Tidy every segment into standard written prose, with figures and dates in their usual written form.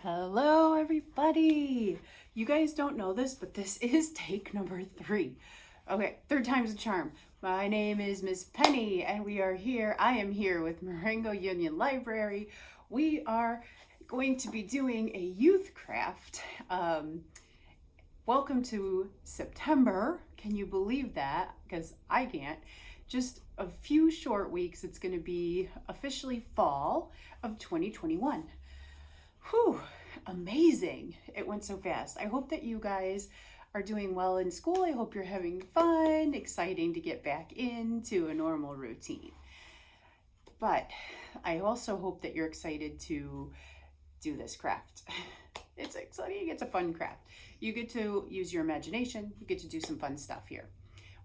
Hello, everybody. You guys don't know this, but this is take number 3. Okay, third time's a charm. My name is Miss Penny, and I am here with Marengo-Union Library. We are going to be doing a youth craft. Welcome to September. Can you believe that? Because I can't. Just a few short weeks, it's going to be officially fall of 2021. Whew, amazing. It went so fast. I hope that you guys are doing well in school. I hope you're having fun, exciting to get back into a normal routine. But I also hope that you're excited to do this craft. It's exciting, it's a fun craft. You get to use your imagination, you get to do some fun stuff here.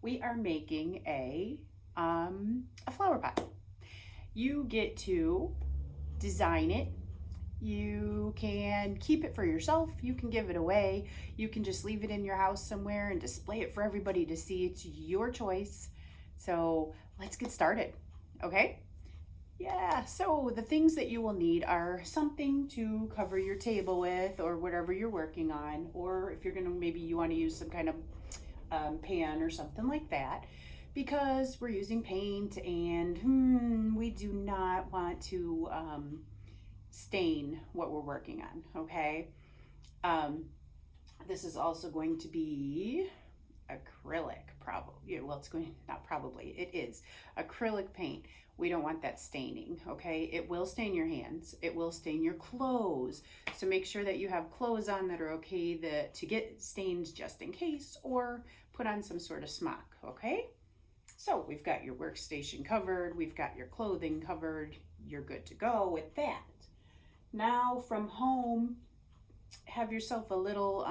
We are making a flower pot. You get to design it. You can keep it for yourself, you can give it away, you can just leave it in your house somewhere and display it for everybody to see. It's your choice. So let's get started, okay? Yeah, so the things that you will need are something to cover your table with or whatever you're working on, or if you're gonna, maybe you wanna use some kind of pan or something like that, because we're using paint and we do not want to stain what we're working on, okay? This is also going to be acrylic, probably. Well, it is acrylic paint. We don't want that staining, okay? It will stain your hands. It will stain your clothes. So make sure that you have clothes on that are okay to get stained just in case, or put on some sort of smock, okay? So we've got your workstation covered. We've got your clothing covered. You're good to go with that. Now from home, have yourself a little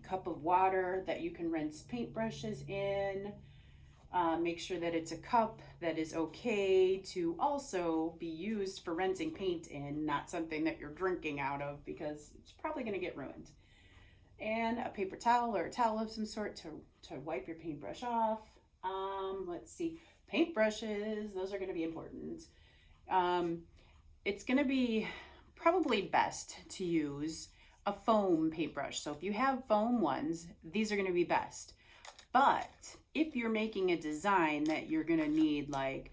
cup of water that you can rinse paintbrushes in. Make sure that it's a cup that is okay to also be used for rinsing paint in, not something that you're drinking out of because it's probably going to get ruined. And a paper towel or a towel of some sort to wipe your paintbrush off. Let's see, paintbrushes, those are going to be important. It's going to be probably best to use a foam paintbrush. So if you have foam ones, these are going to be best. But if you're making a design that you're going to need, like,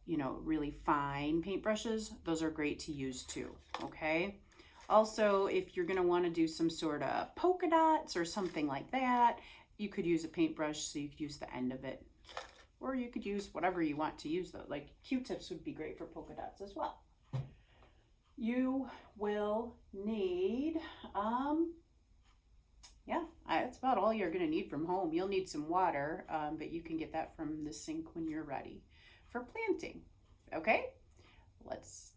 really fine paintbrushes, those are great to use too, okay? Also, if you're going to want to do some sort of polka dots or something like that, you could use a paintbrush, so you could use the end of it. Or you could use whatever you want to use though. Like Q-tips would be great for polka dots as well. You will need, that's about all you're going to need from home. You'll need some water, but you can get that from the sink when you're ready for planting. Okay, let's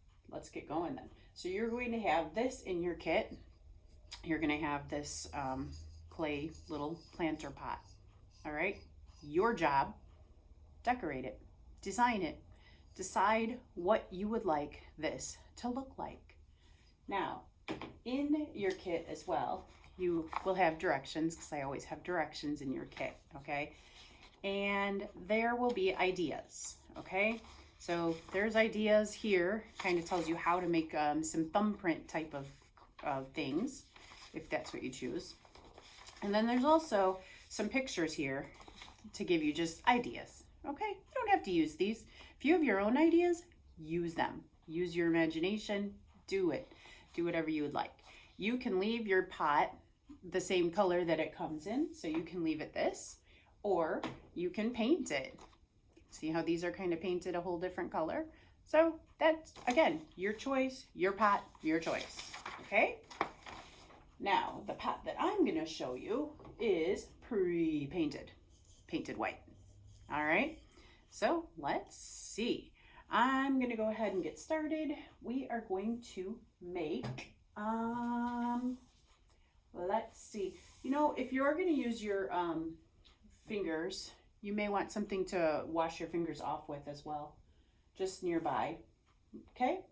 get going then. So you're going to have this in your kit. You're going to have this clay little planter pot. All right, your job, decorate it, design it, decide what you would like this to look like. Now, in your kit as well, you will have directions, because I always have directions in your kit, okay? And there will be ideas, okay? So there's ideas here, kind of tells you how to make some thumbprint type of things, if that's what you choose. And then there's also some pictures here to give you just ideas, okay? You don't have to use these. If you have your own ideas, use them. Use your imagination, do it. Do whatever you would like. You can leave your pot the same color that it comes in, so you can leave it this, or you can paint it. See how these are kind of painted a whole different color? So that's, again, your choice, your pot, your choice, okay? Now, the pot that I'm gonna show you is pre-painted, painted white, all right? So let's see. I'm gonna go ahead and get started. We are going to make, let's see. If you're gonna use your fingers, you may want something to wash your fingers off with as well, just nearby, okay?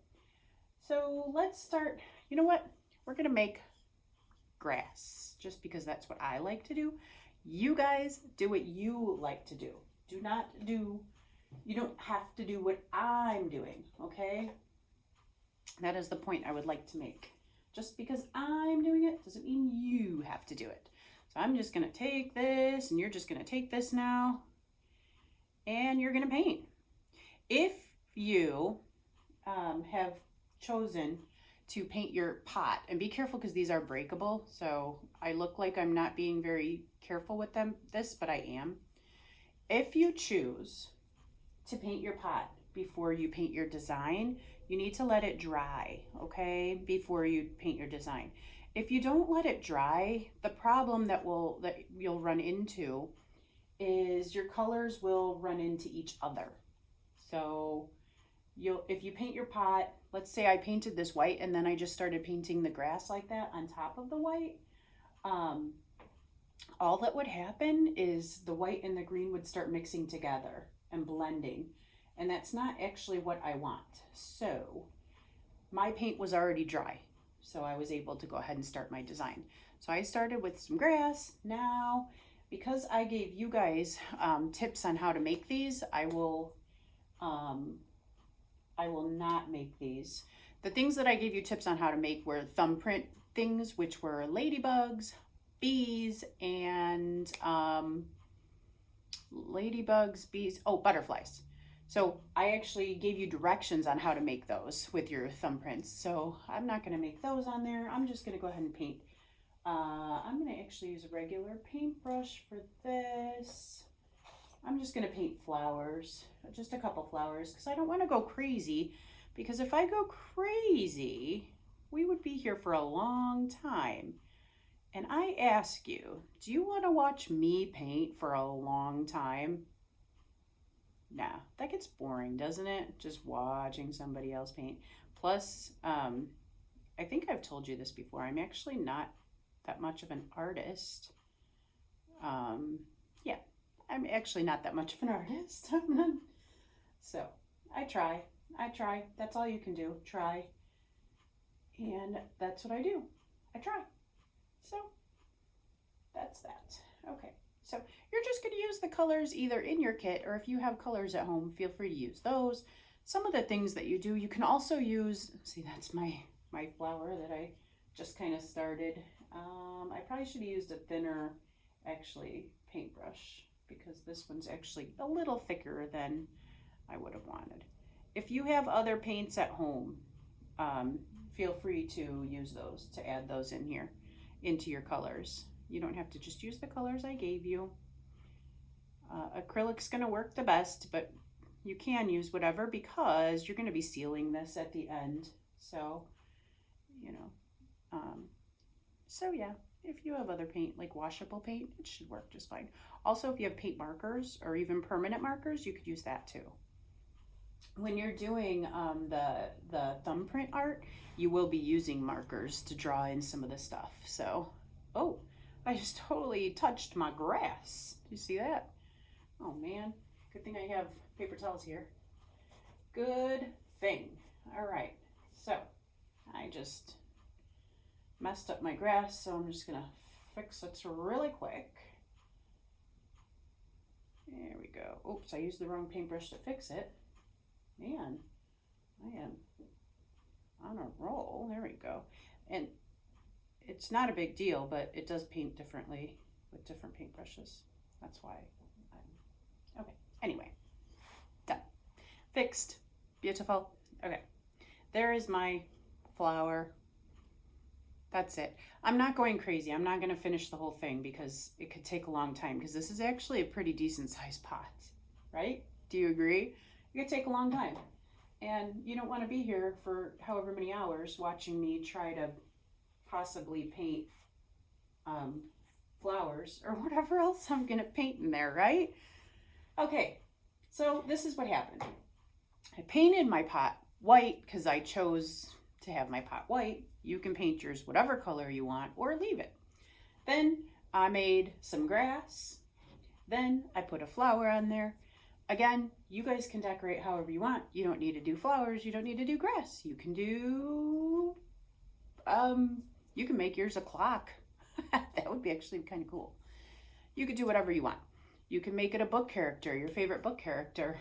So let's start, you know what? We're gonna make grass, just because that's what I like to do. You guys do what you like to do. You don't have to do what I'm doing, okay? That is the point I would like to make. Just because I'm doing it doesn't mean you have to do it. So I'm just gonna take this, and you're just gonna take this now, and you're gonna paint. If you have chosen to paint your pot, and be careful because these are breakable, so I look like I'm not being very careful with this, but I am. If you choose to paint your pot before you paint your design, you need to let it dry, okay, before you paint your design. If you don't let it dry, the problem that you'll run into is your colors will run into each other. So if you paint your pot, let's say I painted this white and then I just started painting the grass like that on top of the white, all that would happen is the white and the green would start mixing together and blending, and that's not actually what I want. So my paint was already dry, so I was able to go ahead and start my design. So I started with some grass. Now, because I gave you guys tips on how to make these, I will not make these. The things that I gave you tips on how to make were thumbprint things, which were ladybugs, bees, and butterflies. So I actually gave you directions on how to make those with your thumbprints. So I'm not going to make those on there. I'm just going to go ahead and paint. I'm going to actually use a regular paintbrush for this. I'm just going to paint flowers, just a couple flowers, because I don't want to go crazy. Because if I go crazy, we would be here for a long time. And I ask you, do you want to watch me paint for a long time? Nah, that gets boring, doesn't it? Just watching somebody else paint. Plus, I think I've told you this before, I'm actually not that much of an artist. Yeah, I'm actually not that much of an artist. So I try. That's all you can do, try. And that's what I do. I try. So that's that. Okay, so you're just going to use the colors either in your kit, or if you have colors at home, feel free to use those. Some of the things that you do, you can also use, see, that's my flower that I just kind of started. I probably should have used a thinner, actually, paintbrush, because this one's actually a little thicker than I would have wanted. If you have other paints at home, feel free to use those, to add those in here into your colors. You don't have to just use the colors I gave you. Acrylic's going to work the best, but you can use whatever because you're going to be sealing this at the end. So, you know, so yeah, if you have other paint, like washable paint, it should work just fine. Also, if you have paint markers or even permanent markers, you could use that too. When you're doing the thumbprint art, you will be using markers to draw in some of the stuff. So, oh, I just totally touched my grass. Do you see that? Oh man, good thing I have paper towels here. Good thing. All right, so I just messed up my grass, so I'm just gonna fix it really quick. There we go. Oops, I used the wrong paintbrush to fix it. Man, I am on a roll. There we go. And it's not a big deal, but it does paint differently with different paintbrushes. That's why okay. Anyway, done. Fixed. Beautiful. Okay. There is my flower. That's it. I'm not going crazy. I'm not going to finish the whole thing because it could take a long time, because this is actually a pretty decent sized pot, right? Do you agree? It could take a long time, and you don't want to be here for however many hours watching me try to possibly paint flowers or whatever else I'm gonna paint in there, right? Okay, so this is what happened. I painted my pot white because I chose to have my pot white. You can paint yours whatever color you want or leave it. Then I made some grass. Then I put a flower on there. Again, you guys can decorate however you want. You don't need to do flowers. You don't need to do grass. You can do, you can make yours a clock. That would be actually kind of cool. You could do whatever you want. You can make it a book character, your favorite book character.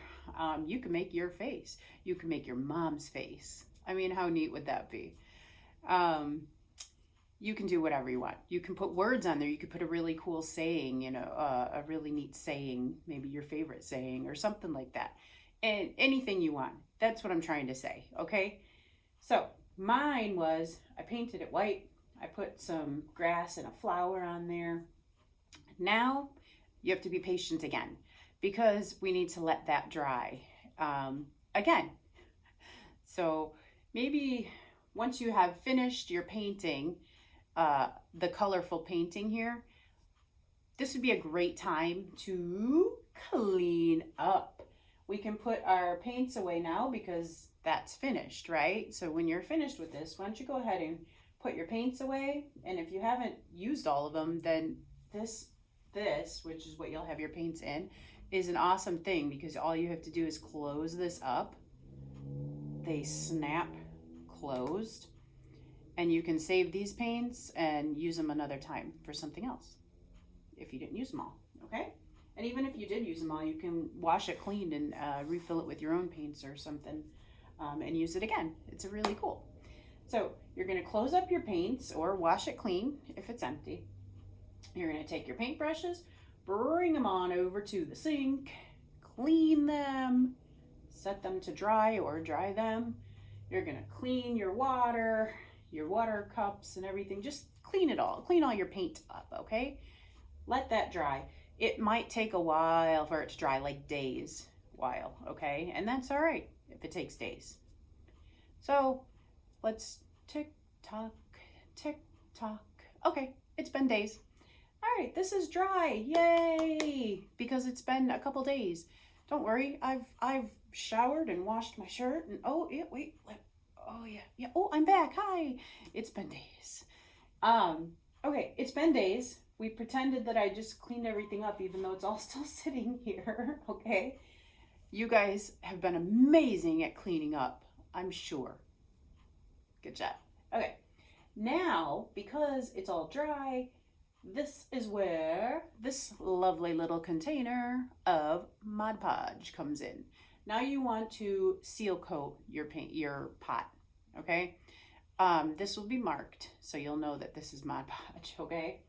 You can make your face. You can make your mom's face. I mean, how neat would that be? you can do whatever you want. You can put words on there. You could put a really cool saying, you know, a really neat saying, maybe your favorite saying or something like that. And anything you want. That's what I'm trying to say, okay? So mine was, I painted it white. I put some grass and a flower on there. Now you have to be patient again because we need to let that dry again. So maybe once you have finished your painting, the colorful painting here, this would be a great time to clean up. We can put our paints away now because that's finished, right? So when you're finished with this, why don't you go ahead and put your paints away? And if you haven't used all of them, then this, which is what you'll have your paints in, is an awesome thing because all you have to do is close this up. They snap closed, and you can save these paints and use them another time for something else if you didn't use them all, okay? And even if you did use them all, you can wash it clean and refill it with your own paints or something and use it again. It's really cool. So you're gonna close up your paints or wash it clean if it's empty. You're gonna take your paintbrushes, bring them on over to the sink, clean them, set them to dry or dry them. You're gonna clean your water cups and everything. Just clean it all. Clean all your paint up, okay? Let that dry. It might take a while for it to dry, like days while, okay? And that's all right if it takes days. So let's tick tock, tick tock. Okay, it's been days. All right, this is dry, yay! Because it's been a couple days. Don't worry, I've showered and washed my shirt and oh yeah, wait, oh yeah, oh I'm back, hi. It's been days. Okay, it's been days. We pretended that I just cleaned everything up even though it's all still sitting here, okay? You guys have been amazing at cleaning up, I'm sure. Good job. Okay, now because it's all dry, this is where this lovely little container of Mod Podge comes in. Now you want to seal coat your pot, okay? This will be marked so you'll know that this is Mod Podge, okay?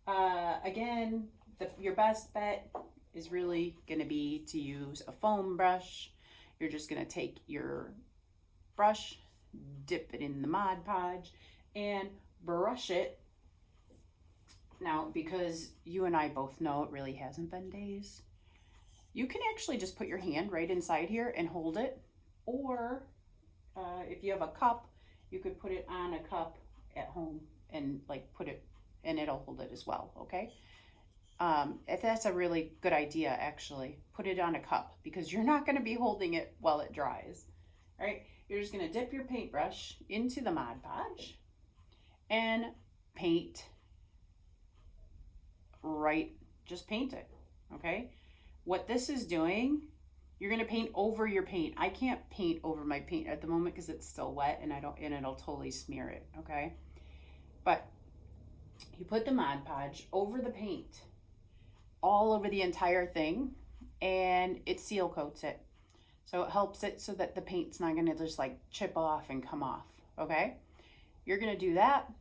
Again, your best bet is really going to be to use a foam brush. You're just going to take your brush, dip it in the Mod Podge, and brush it. Now, because you and I both know it really hasn't been days, you can actually just put your hand right inside here and hold it. Or if you have a cup, you could put it on a cup at home and like put it, and it'll hold it as well, okay? If that's a really good idea, actually. Put it on a cup because you're not gonna be holding it while it dries, all right? You're just gonna dip your paintbrush into the Mod Podge and paint right, just paint it, okay? What this is doing, you're gonna paint over your paint. I can't paint over my paint at the moment because it's still wet and it'll totally smear it, okay? But you put the Mod Podge over the paint, all over the entire thing, and it seal coats it. So it helps it so that the paint's not gonna just like chip off and come off, okay? You're gonna do that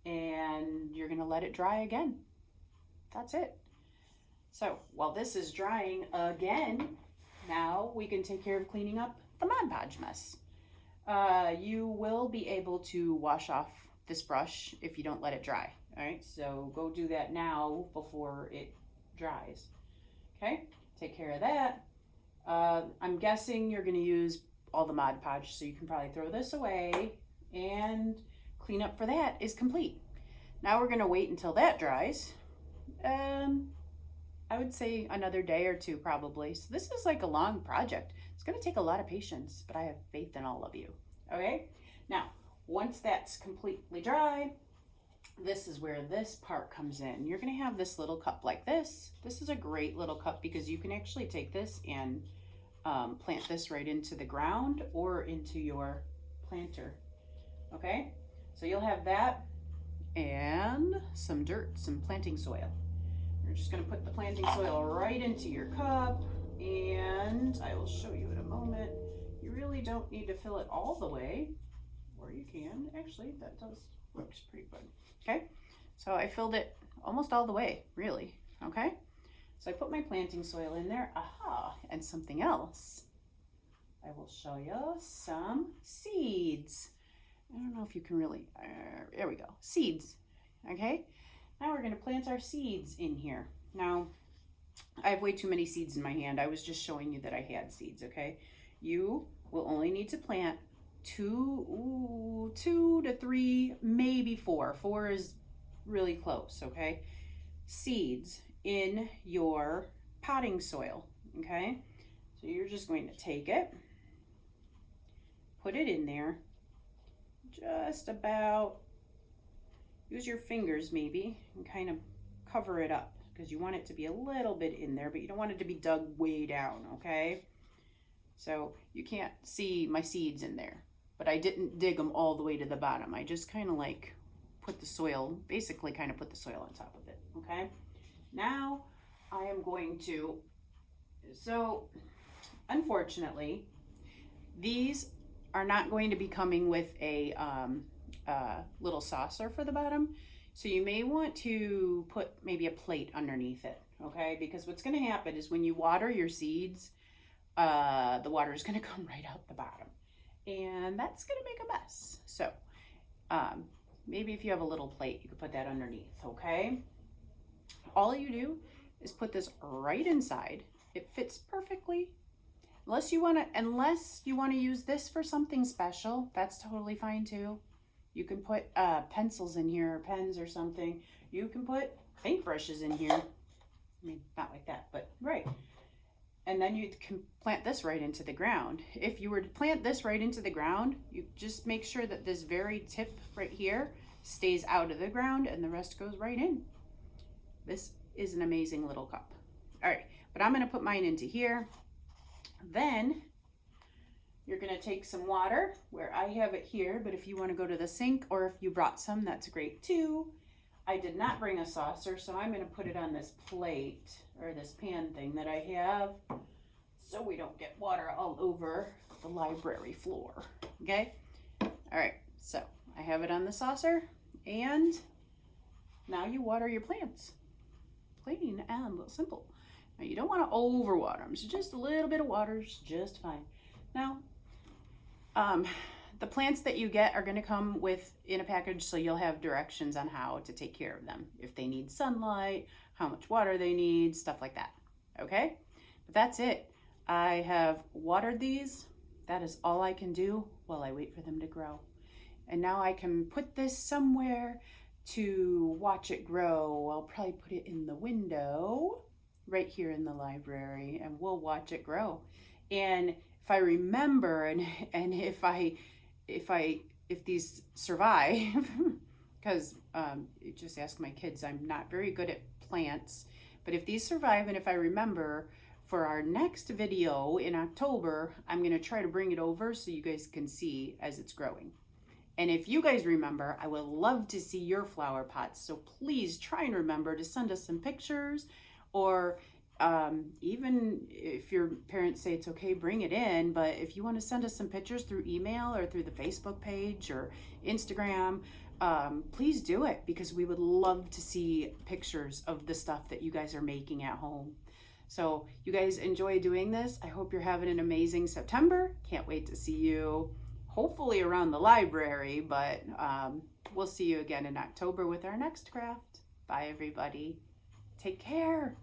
and you're gonna let it dry again. That's it. So while this is drying again, now we can take care of cleaning up the Mod Podge mess. You will be able to wash off this brush if you don't let it dry. All right, so go do that now before it dries. Okay, take care of that. I'm guessing you're gonna use all the Mod Podge, so you can probably throw this away, and cleanup for that is complete. Now we're gonna wait until that dries. I would say another day or two probably. So this is like a long project. It's gonna take a lot of patience, but I have faith in all of you, okay? Now, once that's completely dry, this is where this part comes in. You're gonna have this little cup like this. This is a great little cup because you can actually take this and plant this right into the ground or into your planter, okay? So you'll have that and some dirt, some planting soil. You're just gonna put the planting soil right into your cup, and I will show you in a moment. You really don't need to fill it all the way, or you can. Actually, that does Looks pretty good. Okay, so I filled it almost all the way, really. Okay, so I put my planting soil in there. Aha, and something else. I will show you some seeds. I don't know if you can really, there we go, seeds. Okay, now we're gonna plant our seeds in here. Now, I have way too many seeds in my hand. I was just showing you that I had seeds, okay? You will only need to plant two to three, maybe four. Four is really close, okay? Seeds in your potting soil, okay? So you're just going to take it, put it in there, just about, use your fingers maybe, and kind of cover it up, because you want it to be a little bit in there, but you don't want it to be dug way down, okay? So you can't see my seeds in there, but I didn't dig them all the way to the bottom. I just kind of like put the soil, basically kind of put the soil on top of it, okay? Now I am going to, so unfortunately, these are not going to be coming with a little saucer for the bottom. So you may want to put maybe a plate underneath it, okay? Because what's gonna happen is when you water your seeds, the water is gonna come right out the bottom. And that's gonna make a mess. So maybe if you have a little plate, you could put that underneath, okay? All you do is put this right inside. It fits perfectly. Unless you wanna use this for something special, that's totally fine too. You can put pencils in here, or pens or something. You can put paintbrushes in here. I mean, not like that, but right. And then you can plant this right into the ground. If you were to plant this right into the ground, you just make sure that this very tip right here stays out of the ground and the rest goes right in. This is an amazing little cup. All right, but I'm gonna put mine into here. Then you're gonna take some water, where I have it here, but if you wanna go to the sink or if you brought some, that's great too. I did not bring a saucer, so I'm gonna put it on this plate or this pan thing that I have so we don't get water all over the library floor, okay? All right, so I have it on the saucer, and now you water your plants. Plain and simple. Now you don't wanna overwater them, so just a little bit of water is just fine. Now, the plants that you get are going to come in a package, so you'll have directions on how to take care of them. If they need sunlight, how much water they need, stuff like that. Okay? But that's it. I have watered these. That is all I can do while I wait for them to grow. And now I can put this somewhere to watch it grow. I'll probably put it in the window right here in the library, and we'll watch it grow. And if I remember, and if these survive, because just ask my kids, I'm not very good at plants, but if these survive and if I remember, for our next video in October, I'm gonna try to bring it over so you guys can see as it's growing. And if you guys remember, I would love to see your flower pots, so please try and remember to send us some pictures, or even if your parents say it's okay, bring it in. But if you want to send us some pictures through email or through the Facebook page or Instagram, please do it, because we would love to see pictures of the stuff that you guys are making at home. So you guys enjoy doing this. I hope you're having an amazing September. Can't wait to see you hopefully around the library, but we'll see you again in October with our next craft. Bye everybody. Take care.